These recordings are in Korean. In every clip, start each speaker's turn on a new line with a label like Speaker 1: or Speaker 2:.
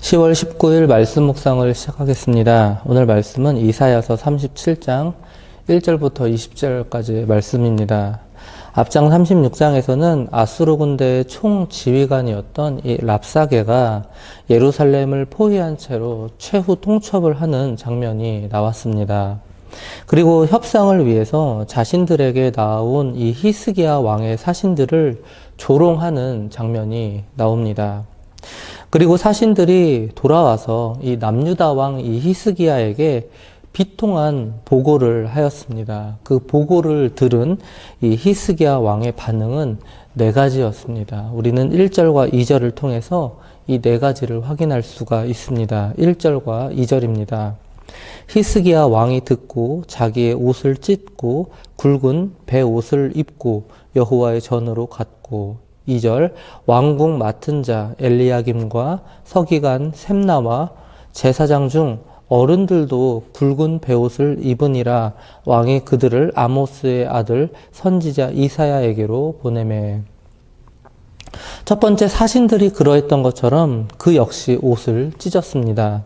Speaker 1: 10월 19일 말씀 묵상을 시작하겠습니다. 오늘 말씀은 이사야서 37장 1절부터 20절까지의 말씀입니다. 앞장 36장에서는 아수르 군대의 총지휘관이었던 이 랍사게가 예루살렘을 포위한 채로 최후 통첩을 하는 장면이 나왔습니다. 그리고 협상을 위해서 자신들에게 나온 이 히스기야 왕의 사신들을 조롱하는 장면이 나옵니다. 그리고 사신들이 돌아와서 이 남유다 왕 이 히스기야에게 비통한 보고를 하였습니다. 그 보고를 들은 이 히스기야 왕의 반응은 네 가지였습니다. 우리는 1절과 2절을 통해서 이 네 가지를 확인할 수가 있습니다. 1절과 2절입니다. 히스기야 왕이 듣고 자기의 옷을 찢고 굵은 베옷을 입고 여호와의 전으로 갔고 2절 왕궁 맡은 자 엘리야김과 서기관 셈나와 제사장 중 어른들도 굵은 베옷을 입으니라. 왕이 그들을 아모스의 아들 선지자 이사야에게로 보내매. 첫 번째, 사신들이 그러했던 것처럼 그 역시 옷을 찢었습니다.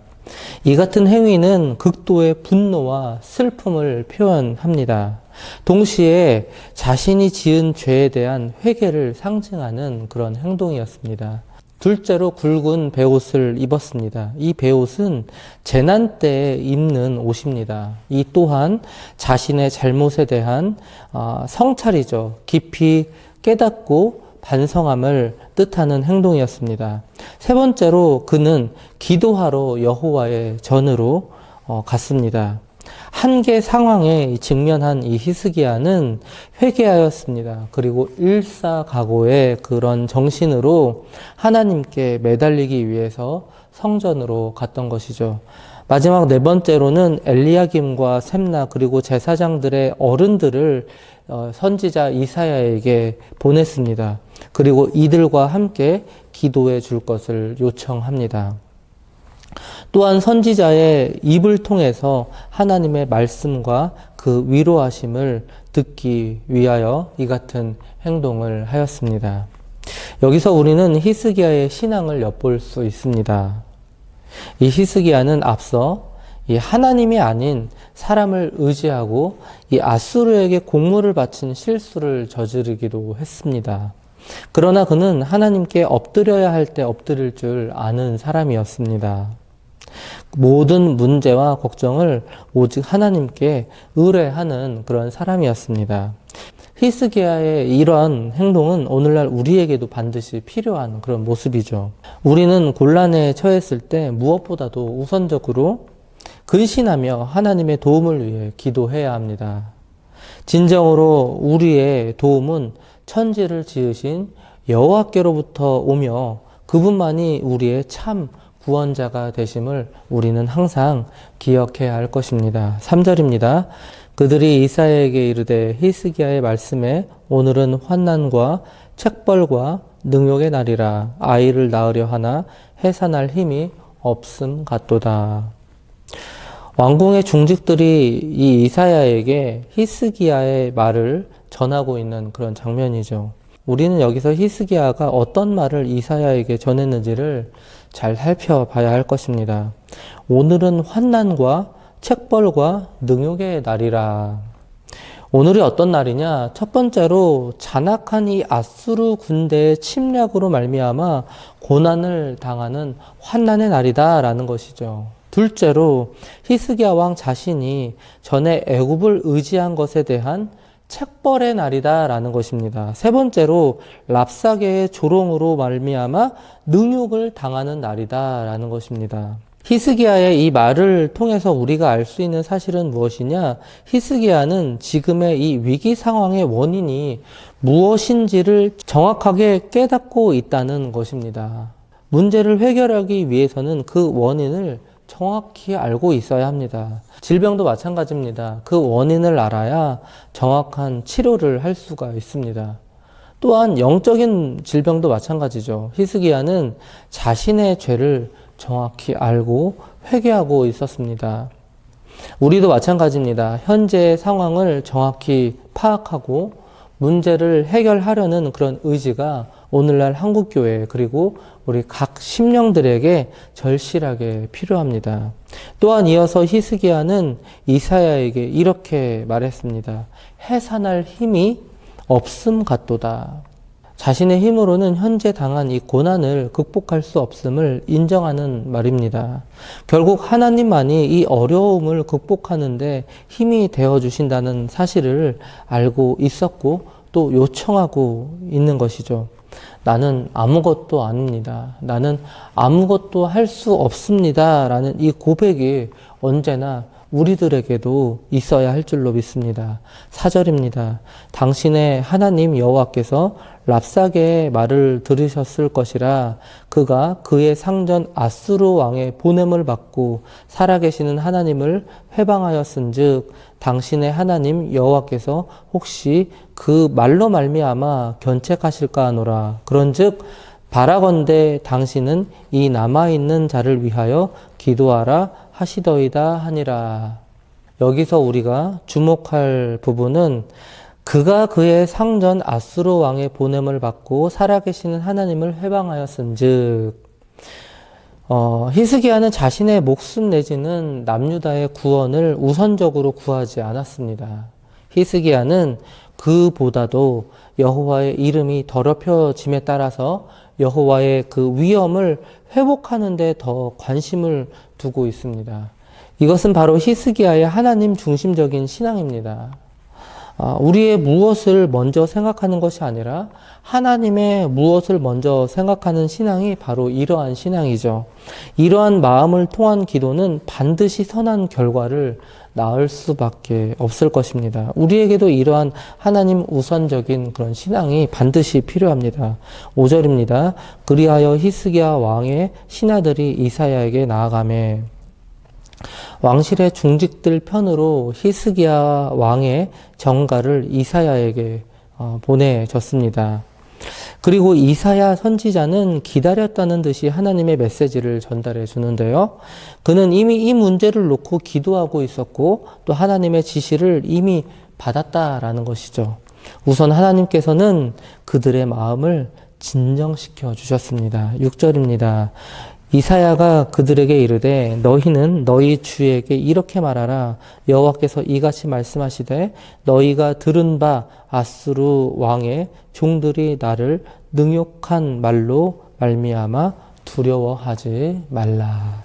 Speaker 1: 이 같은 행위는 극도의 분노와 슬픔을 표현합니다. 동시에 자신이 지은 죄에 대한 회개를 상징하는 그런 행동이었습니다. 둘째로 굵은 베옷을 입었습니다. 이 베옷은 재난 때 입는 옷입니다. 이 또한 자신의 잘못에 대한 성찰이죠. 깊이 깨닫고 반성함을 뜻하는 행동이었습니다. 세 번째로 그는 기도하러 여호와의 전으로 갔습니다. 한계 상황에 직면한 이 히스기야는 회개하였습니다. 그리고 일사각오의 그런 정신으로 하나님께 매달리기 위해서 성전으로 갔던 것이죠. 마지막 네 번째로는 엘리야김과 셈나 그리고 제사장들의 어른들을 선지자 이사야에게 보냈습니다. 그리고 이들과 함께 기도해 줄 것을 요청합니다. 또한 선지자의 입을 통해서 하나님의 말씀과 그 위로하심을 듣기 위하여 이 같은 행동을 하였습니다. 여기서 우리는 히스기야의 신앙을 엿볼 수 있습니다. 이 히스기야는 앞서 이 하나님이 아닌 사람을 의지하고 이 아수르에게 공물을 바친 실수를 저지르기도 했습니다. 그러나 그는 하나님께 엎드려야 할 때 엎드릴 줄 아는 사람이었습니다. 모든 문제와 걱정을 오직 하나님께 의뢰하는 그런 사람이었습니다. 히스기야의 이러한 행동은 오늘날 우리에게도 반드시 필요한 그런 모습이죠. 우리는 곤란에 처했을 때 무엇보다도 우선적으로 근신하며 하나님의 도움을 위해 기도해야 합니다. 진정으로 우리의 도움은 천지를 지으신 여호와께로부터 오며 그분만이 우리의 참 구원자가 되심을 우리는 항상 기억해야 할 것입니다. 3절입니다. 그들이 이사야에게 이르되 히스기야의 말씀에 오늘은 환난과 책벌과 능욕의 날이라. 아이를 낳으려 하나 해산할 힘이 없음 같도다. 왕궁의 중직들이 이 이사야에게 히스기야의 말을 전하고 있는 그런 장면이죠. 우리는 여기서 히스기야가 어떤 말을 이사야에게 전했는지를 잘 살펴봐야 할 것입니다. 오늘은 환난과 책벌과 능욕의 날이라. 오늘이 어떤 날이냐? 첫 번째로 잔악한 이 아수르 군대의 침략으로 말미암아 고난을 당하는 환난의 날이다라는 것이죠. 둘째로 히스기야 왕 자신이 전에 애굽을 의지한 것에 대한 책벌의 날이다라는 것입니다. 세 번째로 랍사게의 조롱으로 말미암아 능욕을 당하는 날이다라는 것입니다. 히스기야의 이 말을 통해서 우리가 알 수 있는 사실은 무엇이냐? 히스기야는 지금의 이 위기 상황의 원인이 무엇인지를 정확하게 깨닫고 있다는 것입니다. 문제를 해결하기 위해서는 그 원인을 정확히 알고 있어야 합니다. 질병도 마찬가지입니다. 그 원인을 알아야 정확한 치료를 할 수가 있습니다. 또한 영적인 질병도 마찬가지죠. 히스기야는 자신의 죄를 정확히 알고 회개하고 있었습니다. 우리도 마찬가지입니다. 현재의 상황을 정확히 파악하고 문제를 해결하려는 그런 의지가 오늘날 한국교회 그리고 우리 각 심령들에게 절실하게 필요합니다. 또한 이어서 히스기야는 이사야에게 이렇게 말했습니다. 해산할 힘이 없음 같도다. 자신의 힘으로는 현재 당한 이 고난을 극복할 수 없음을 인정하는 말입니다. 결국 하나님만이 이 어려움을 극복하는데 힘이 되어주신다는 사실을 알고 있었고 또 요청하고 있는 것이죠. 나는 아무것도 아닙니다. 나는 아무것도 할 수 없습니다. 라는 이 고백이 언제나 우리들에게도 있어야 할 줄로 믿습니다. 4절입니다. 당신의 하나님 여호와께서 랍사게의 말을 들으셨을 것이라 그가 그의 상전 아수르 왕의 보냄을 받고 살아계시는 하나님을 회방하였은즉 당신의 하나님 여호와께서 혹시 그 말로 말미암아 견책하실까 하노라. 그런즉 바라건대 당신은 이 남아있는 자를 위하여 기도하라 하시더이다 하니라. 여기서 우리가 주목할 부분은 그가 그의 상전 아수르 왕의 보냄을 받고 살아계시는 하나님을 회방하였은즉 히스기야는 자신의 목숨 내지는 남유다의 구원을 우선적으로 구하지 않았습니다. 히스기야는 그보다도 여호와의 이름이 더럽혀짐에 따라서 여호와의 그 위엄을 회복하는 데 더 관심을 두고 있습니다. 이것은 바로 히스기야의 하나님 중심적인 신앙입니다. 우리의 무엇을 먼저 생각하는 것이 아니라 하나님의 무엇을 먼저 생각하는 신앙이 바로 이러한 신앙이죠. 이러한 마음을 통한 기도는 반드시 선한 결과를 낳을 수밖에 없을 것입니다. 우리에게도 이러한 하나님 우선적인 그런 신앙이 반드시 필요합니다. 5절입니다. 그리하여 히스기야 왕의 신하들이 이사야에게 나아가매 왕실의 중직들 편으로 히스기야 왕의 정가를 이사야에게 보내줬습니다. 그리고 이사야 선지자는 기다렸다는 듯이 하나님의 메시지를 전달해 주는데요. 그는 이미 이 문제를 놓고 기도하고 있었고 또 하나님의 지시를 이미 받았다라는 것이죠. 우선 하나님께서는 그들의 마음을 진정시켜 주셨습니다. 6절입니다. 이사야가 그들에게 이르되 너희는 너희 주에게 이렇게 말하라. 여호와께서 이같이 말씀하시되 너희가 들은 바 아수르 왕의 종들이 나를 능욕한 말로 말미암아 두려워하지 말라.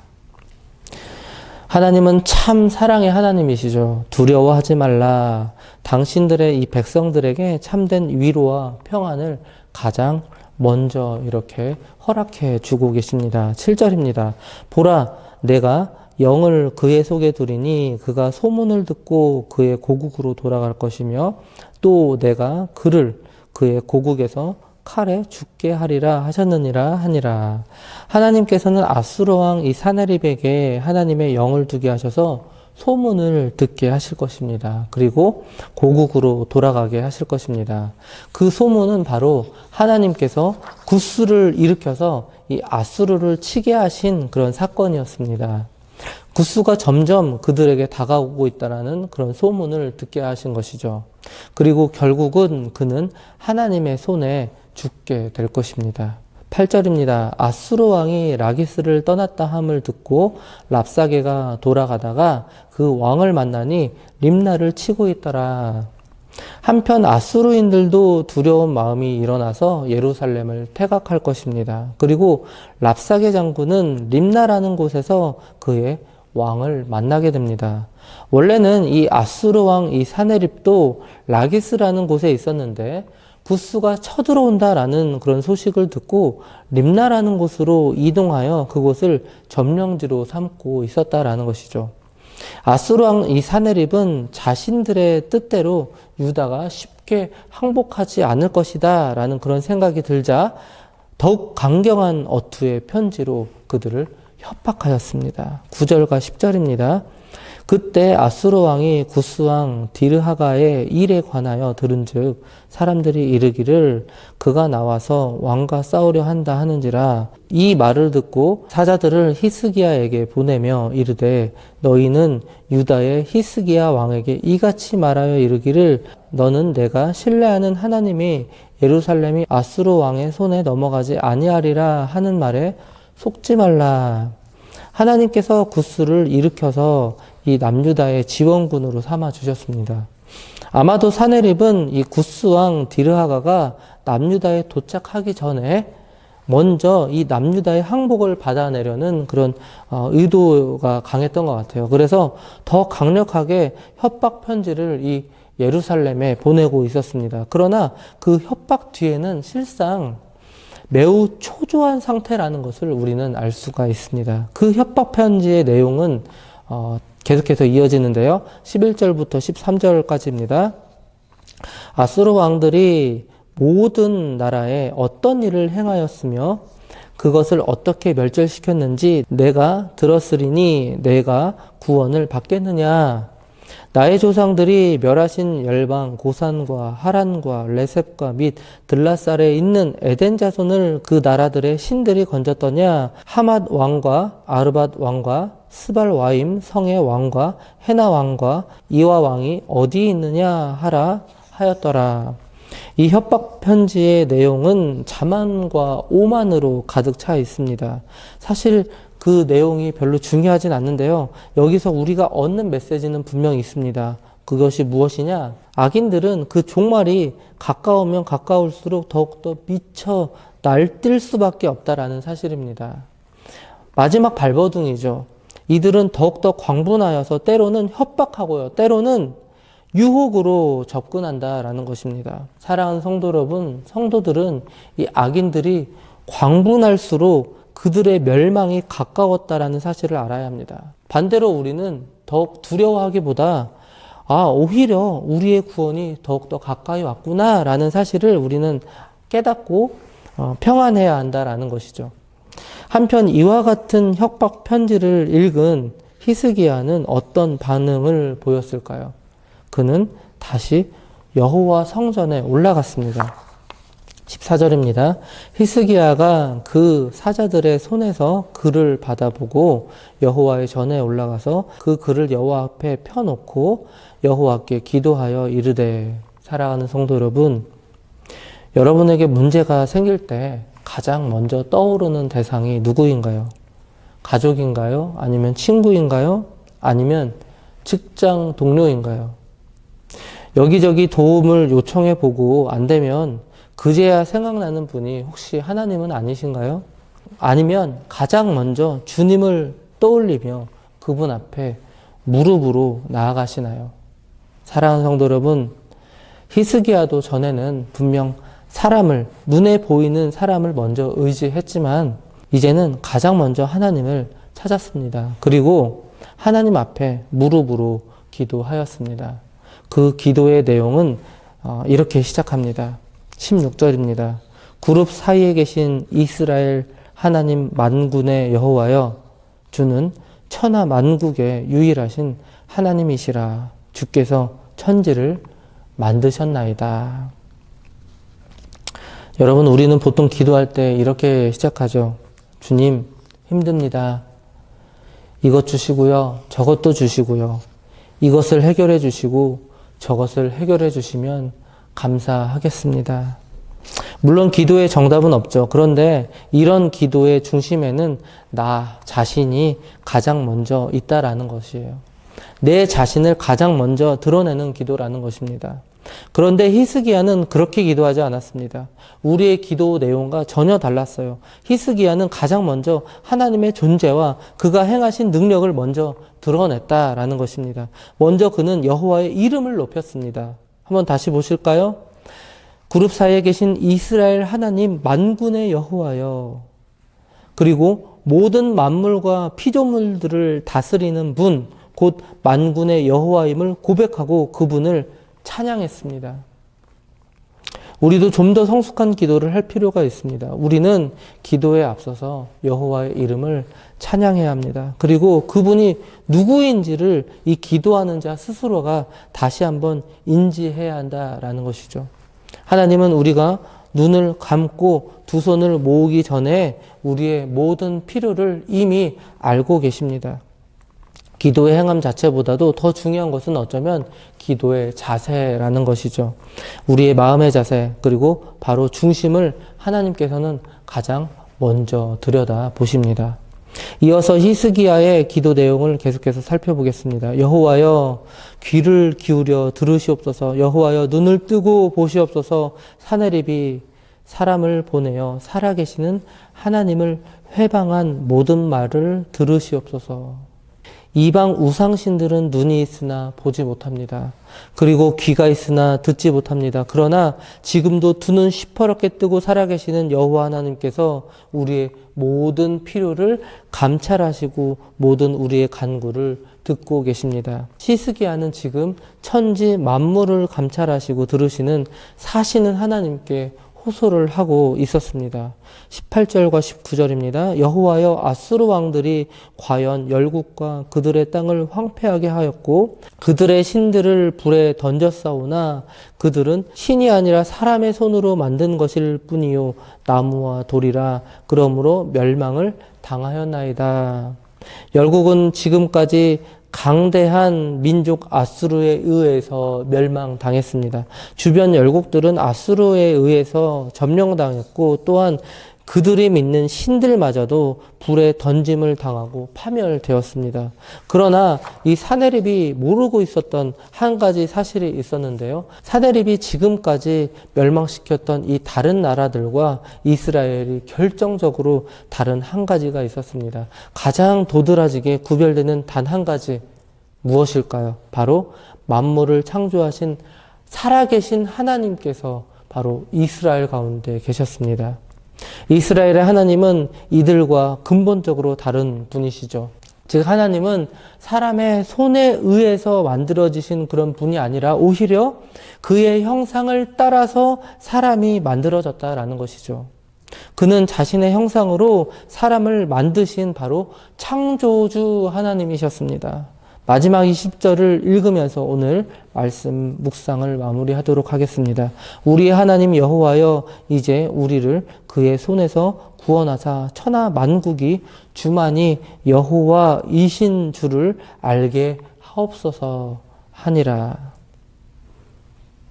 Speaker 1: 하나님은 참 사랑의 하나님이시죠. 두려워하지 말라. 당신들의 이 백성들에게 참된 위로와 평안을 가장 먼저 이렇게 허락해 주고 계십니다. 7절입니다. 보라, 내가 영을 그의 속에 두리니 그가 소문을 듣고 그의 고국으로 돌아갈 것이며 또 내가 그를 그의 고국에서 칼에 죽게 하리라 하셨느니라 하니라. 하나님께서는 아수르 왕 이 사네립에게 하나님의 영을 두게 하셔서 소문을 듣게 하실 것입니다. 그리고 고국으로 돌아가게 하실 것입니다. 그 소문은 바로 하나님께서 구스를 일으켜서 이 아수르를 치게 하신 그런 사건이었습니다. 구스가 점점 그들에게 다가오고 있다는 그런 소문을 듣게 하신 것이죠. 그리고 결국은 그는 하나님의 손에 죽게 될 것입니다. 8절입니다. 아수르 왕이 라기스를 떠났다 함을 듣고 랍사게가 돌아가다가 그 왕을 만나니 림나를 치고 있더라. 한편 아수르인들도 두려운 마음이 일어나서 예루살렘을 퇴각할 것입니다. 그리고 랍사게 장군은 림나라는 곳에서 그의 왕을 만나게 됩니다. 원래는 이 아수르 왕 이 사네립도 라기스라는 곳에 있었는데 구스가 쳐들어온다라는 그런 소식을 듣고 림나라는 곳으로 이동하여 그곳을 점령지로 삼고 있었다라는 것이죠. 아수르 왕 이 사네립은 자신들의 뜻대로 유다가 쉽게 항복하지 않을 것이다 라는 그런 생각이 들자 더욱 강경한 어투의 편지로 그들을 협박하였습니다. 9절과 10절입니다. 그때 아수르 왕이 구스 왕 디르하가의 일에 관하여 들은즉 사람들이 이르기를 그가 나와서 왕과 싸우려 한다 하는지라. 이 말을 듣고 사자들을 히스기야에게 보내며 이르되 너희는 유다의 히스기야 왕에게 이같이 말하여 이르기를 너는 내가 신뢰하는 하나님이 예루살렘이 아수르 왕의 손에 넘어가지 아니하리라 하는 말에 속지 말라. 하나님께서 구스를 일으켜서 이 남유다의 지원군으로 삼아 주셨습니다. 아마도 사네립은 이 구스 왕 디르하가가 남유다에 도착하기 전에 먼저 이 남유다의 항복을 받아내려는 그런 의도가 강했던 것 같아요. 그래서 더 강력하게 협박 편지를 이 예루살렘에 보내고 있었습니다. 그러나 그 협박 뒤에는 실상 매우 초조한 상태라는 것을 우리는 알 수가 있습니다. 그 협박 편지의 내용은 계속해서 이어지는데요. 11절부터 13절까지입니다. 아수르 왕들이 모든 나라에 어떤 일을 행하였으며 그것을 어떻게 멸절시켰는지 내가 들었으리니 내가 구원을 받겠느냐. 나의 조상들이 멸하신 열방 고산과 하란과 레셉과 및 들라살에 있는 에덴 자손을 그 나라들의 신들이 건졌더냐. 하맛 왕과 아르밧 왕과 스발 와임 성의 왕과 헤나 왕과 이와 왕이 어디 있느냐 하라 하였더라. 이 협박 편지의 내용은 자만과 오만으로 가득 차 있습니다. 사실 그 내용이 별로 중요하진 않는데요. 여기서 우리가 얻는 메시지는 분명히 있습니다. 그것이 무엇이냐? 악인들은 그 종말이 가까우면 가까울수록 더욱더 미쳐 날뛸 수밖에 없다라는 사실입니다. 마지막 발버둥이죠. 이들은 더욱더 광분하여서 때로는 협박하고요. 때로는 유혹으로 접근한다라는 것입니다. 사랑하는 성도 여러분, 성도들은 이 악인들이 광분할수록 그들의 멸망이 가까웠다라는 사실을 알아야 합니다. 반대로 우리는 더욱 두려워하기보다 오히려 우리의 구원이 더욱더 가까이 왔구나라는 사실을 우리는 깨닫고 평안해야 한다라는 것이죠. 한편 이와 같은 협박 편지를 읽은 히스기야는 어떤 반응을 보였을까요? 그는 다시 여호와 성전에 올라갔습니다. 14절입니다. 히스기야가 그 사자들의 손에서 글을 받아보고 여호와의 전에 올라가서 그 글을 여호와 앞에 펴놓고 여호와께 기도하여 이르되. 사랑하는 성도 여러분, 여러분에게 문제가 생길 때 가장 먼저 떠오르는 대상이 누구인가요? 가족인가요? 아니면 친구인가요? 아니면 직장 동료인가요? 여기저기 도움을 요청해보고 안 되면 그제야 생각나는 분이 혹시 하나님은 아니신가요? 아니면 가장 먼저 주님을 떠올리며 그분 앞에 무릎으로 나아가시나요? 사랑하는 성도 여러분, 히스기야도 전에는 분명 사람을, 눈에 보이는 사람을 먼저 의지했지만 이제는 가장 먼저 하나님을 찾았습니다. 그리고 하나님 앞에 무릎으로 기도하였습니다. 그 기도의 내용은 이렇게 시작합니다. 16절입니다. 그룹 사이에 계신 이스라엘 하나님 만군의 여호와여, 주는 천하 만국의 유일하신 하나님이시라. 주께서 천지를 만드셨나이다. 여러분, 우리는 보통 기도할 때 이렇게 시작하죠. 주님, 힘듭니다. 이것 주시고요. 저것도 주시고요. 이것을 해결해 주시고 저것을 해결해 주시면 감사하겠습니다. 물론 기도의 정답은 없죠. 그런데 이런 기도의 중심에는 나 자신이 가장 먼저 있다라는 것이에요. 내 자신을 가장 먼저 드러내는 기도라는 것입니다. 그런데 히스기야는 그렇게 기도하지 않았습니다. 우리의 기도 내용과 전혀 달랐어요. 히스기야는 가장 먼저 하나님의 존재와 그가 행하신 능력을 먼저 드러냈다라는 것입니다. 먼저 그는 여호와의 이름을 높였습니다. 한번 다시 보실까요? 그룹 사이에 계신 이스라엘 하나님 만군의 여호와여, 그리고 모든 만물과 피조물들을 다스리는 분, 곧 만군의 여호와임을 고백하고 그분을 찬양했습니다. 우리도 좀 더 성숙한 기도를 할 필요가 있습니다. 우리는 기도에 앞서서 여호와의 이름을 찬양해야 합니다. 그리고 그분이 누구인지를 이 기도하는 자 스스로가 다시 한번 인지해야 한다라는 것이죠. 하나님은 우리가 눈을 감고 두 손을 모으기 전에 우리의 모든 필요를 이미 알고 계십니다. 기도의 행함 자체보다도 더 중요한 것은 어쩌면 기도의 자세라는 것이죠. 우리의 마음의 자세, 그리고 바로 중심을 하나님께서는 가장 먼저 들여다 보십니다. 이어서 히스기야의 기도 내용을 계속해서 살펴보겠습니다. 여호와여 귀를 기울여 들으시옵소서. 여호와여 눈을 뜨고 보시옵소서. 사내립이 사람을 보내어 살아계시는 하나님을 회방한 모든 말을 들으시옵소서. 이방 우상신들은 눈이 있으나 보지 못합니다. 그리고 귀가 있으나 듣지 못합니다. 그러나 지금도 두 눈 시퍼렇게 뜨고 살아계시는 여호와 하나님께서 우리의 모든 필요를 감찰하시고 모든 우리의 간구를 듣고 계십니다. 히스기야는 지금 천지 만물을 감찰하시고 들으시는 사시는 하나님께 호소를 하고 있었습니다. 18절과 19절입니다. 여호와여 아수르 왕들이 과연 열국과 그들의 땅을 황폐하게 하였고 그들의 신들을 불에 던졌사오나 그들은 신이 아니라 사람의 손으로 만든 것일 뿐이요 나무와 돌이라 그러므로 멸망을 당하였나이다. 열국은 지금까지 강대한 민족 아수르에 의해서 멸망당했습니다. 주변 열국들은 아수르에 의해서 점령당했고 또한 그들이 믿는 신들마저도 불에 던짐을 당하고 파멸되었습니다. 그러나 이 사내립이 모르고 있었던 한 가지 사실이 있었는데요. 사내립이 지금까지 멸망시켰던 이 다른 나라들과 이스라엘이 결정적으로 다른 한 가지가 있었습니다. 가장 도드라지게 구별되는 단 한 가지 무엇일까요? 바로 만물을 창조하신 살아계신 하나님께서 바로 이스라엘 가운데 계셨습니다. 이스라엘의 하나님은 이들과 근본적으로 다른 분이시죠. 즉 하나님은 사람의 손에 의해서 만들어지신 그런 분이 아니라 오히려 그의 형상을 따라서 사람이 만들어졌다라는 것이죠. 그는 자신의 형상으로 사람을 만드신 바로 창조주 하나님이셨습니다. 마지막 20절을 읽으면서 오늘 말씀 묵상을 마무리하도록 하겠습니다. 우리의 하나님 여호와여 이제 우리를 그의 손에서 구원하사 천하 만국이 주만이 여호와이신 줄을 알게 하옵소서 하니라.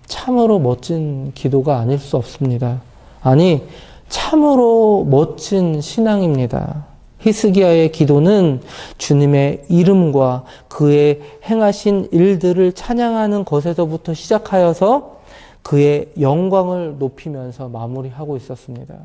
Speaker 1: 참으로 멋진 기도가 아닐 수 없습니다. 아니 참으로 멋진 신앙입니다. 히스기야의 기도는 주님의 이름과 그의 행하신 일들을 찬양하는 것에서부터 시작하여서 그의 영광을 높이면서 마무리하고 있었습니다.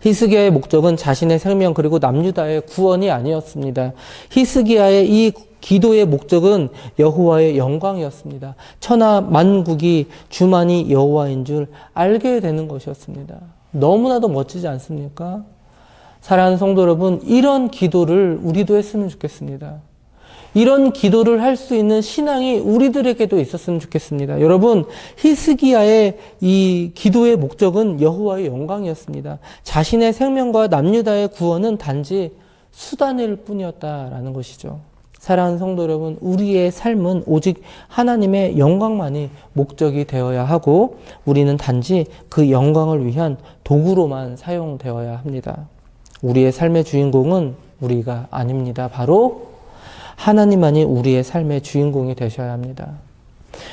Speaker 1: 히스기야의 목적은 자신의 생명 그리고 남유다의 구원이 아니었습니다. 히스기야의 이 기도의 목적은 여호와의 영광이었습니다. 천하 만국이 주만이 여호와인 줄 알게 되는 것이었습니다. 너무나도 멋지지 않습니까? 사랑하는 성도 여러분, 이런 기도를 우리도 했으면 좋겠습니다. 이런 기도를 할 수 있는 신앙이 우리들에게도 있었으면 좋겠습니다. 여러분, 히스기야의 이 기도의 목적은 여호와의 영광이었습니다. 자신의 생명과 남유다의 구원은 단지 수단일 뿐이었다라는 것이죠. 사랑하는 성도 여러분, 우리의 삶은 오직 하나님의 영광만이 목적이 되어야 하고 우리는 단지 그 영광을 위한 도구로만 사용되어야 합니다. 우리의 삶의 주인공은 우리가 아닙니다. 바로 하나님만이 우리의 삶의 주인공이 되셔야 합니다.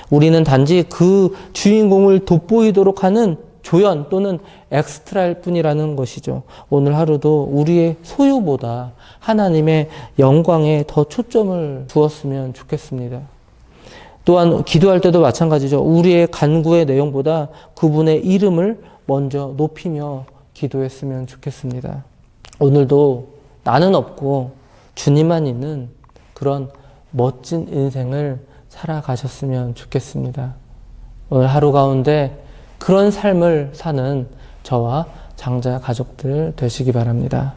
Speaker 1: 우리는 단지 그 주인공을 돋보이도록 하는 조연 또는 엑스트라일 뿐이라는 것이죠. 오늘 하루도 우리의 소유보다 하나님의 영광에 더 초점을 두었으면 좋겠습니다. 또한 기도할 때도 마찬가지죠. 우리의 간구의 내용보다 그분의 이름을 먼저 높이며 기도했으면 좋겠습니다. 오늘도 나는 없고 주님만 있는 그런 멋진 인생을 살아가셨으면 좋겠습니다. 오늘 하루 가운데 그런 삶을 사는 저와 장자 가족들 되시기 바랍니다.